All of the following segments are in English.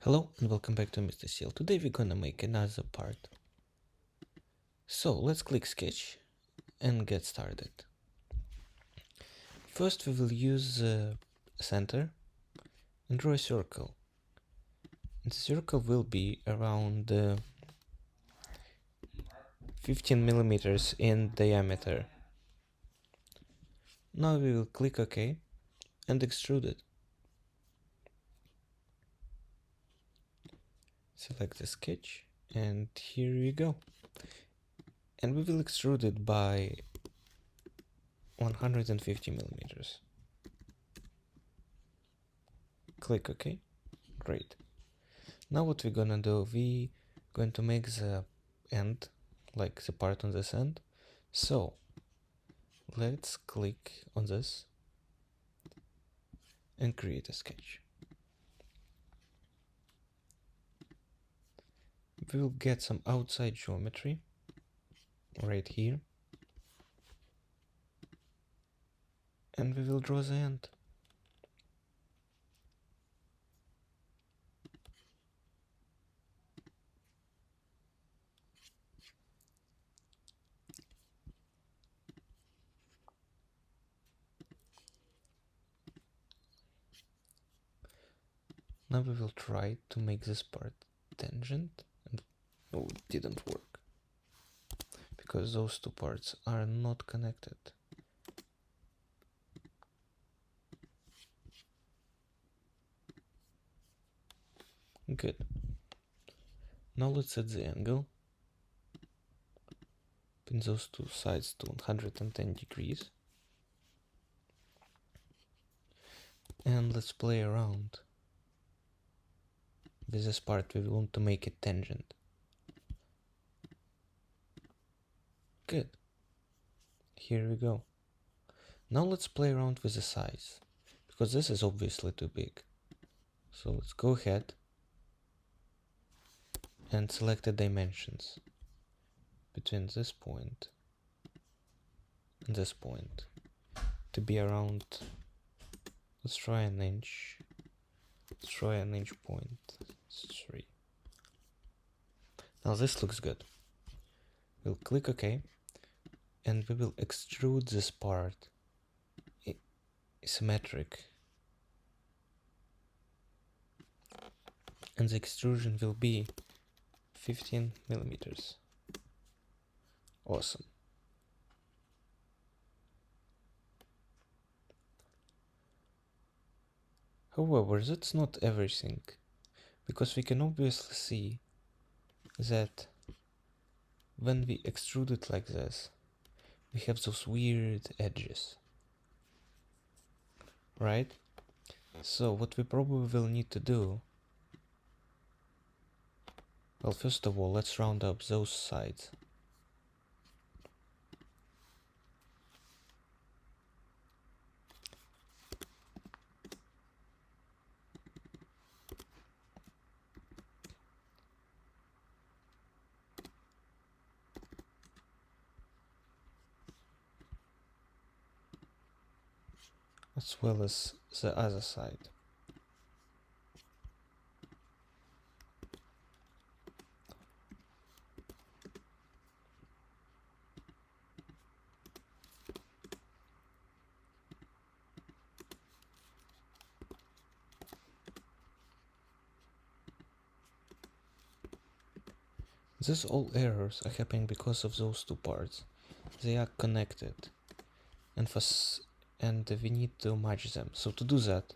Hello and welcome back to Mr. Seal. Today we're gonna make another part. So let's click sketch and get started. First we will use the center and draw a circle. And the circle will be around 15 millimeters in diameter. Now we will click OK and extrude it. Select the sketch and here we go. And we will extrude it by 150 millimeters. Click OK. Great. Now what we're gonna do, we going to make the end, like the part on this end. So let's click on this and create a sketch. We will get some outside geometry right here. And we will draw the end. Now we will try to make this part tangent. And oh, it didn't work. Because those two parts are not connected. Good. Now let's set the angle. Pin those two sides to 110 degrees. And let's play around with this part. We want to make it tangent. Good. Here we go. Now let's play around with the size, because this is obviously too big. So let's go ahead and select the dimensions between this point and this point to be around, let's try an inch. Let's try an inch point 3. Now this looks good. We'll click OK and we will extrude this part symmetric, and the extrusion will be 15 millimeters. Awesome. However, that's not everything, because we can obviously see that when we extrude it like this, we have those weird edges, right? So what we probably will need to do, well, first of all, let's round up those sides. As well as the other side. These all errors are happening because of those two parts. They are connected, and we need to match them. So to do that,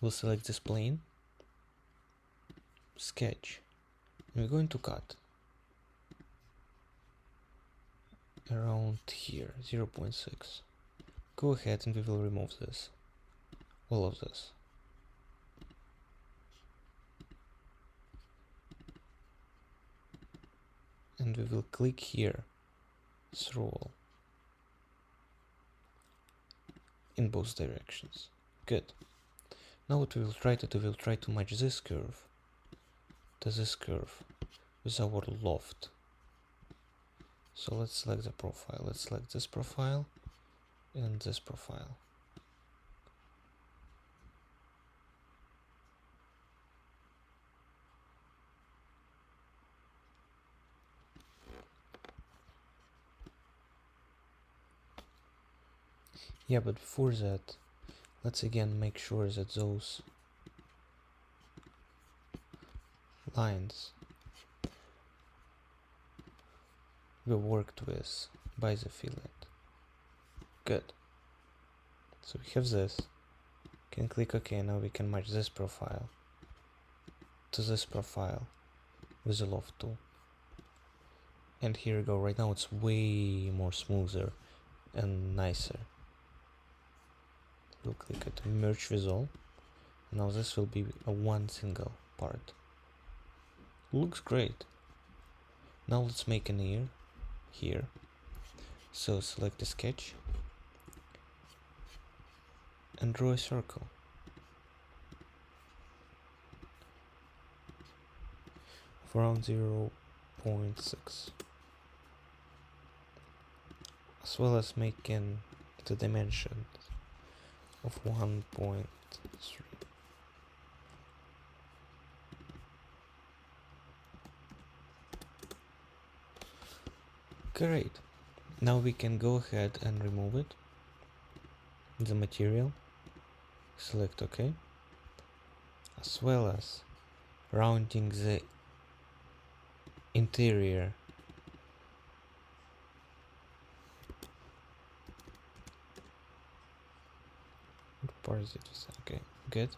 we'll select this plane, sketch, and we're going to cut around here, 0.6. Go ahead and we will remove this, all of this. And we will click here, scroll in both directions. Good. Now what we will try to do, we'll try to match this curve to this curve with our loft. So let's select the profile. Let's select this profile and this profile. Yeah, but before that, let's again make sure that those lines were worked with by the fillet. Good. So we have this. Can click OK. Now we can match this profile to this profile with the loft tool. And here we go. Right now it's way more smoother and nicer. We'll click it, merge with all. Now this will be a one single part. Looks great. Now let's make an ear here. So select the sketch and draw a circle. Of around 0.6. As well as making the dimension of 1.3. Great. Now we can go ahead and remove it. The material. Select OK. As well as rounding the interior what part is it? Okay, good.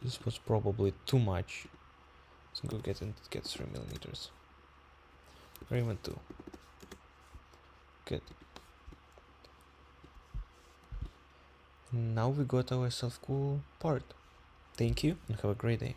This was probably too much. So go get 3 millimeters. Or even 2. Good. Now we got our self-cool part. Thank you and have a great day.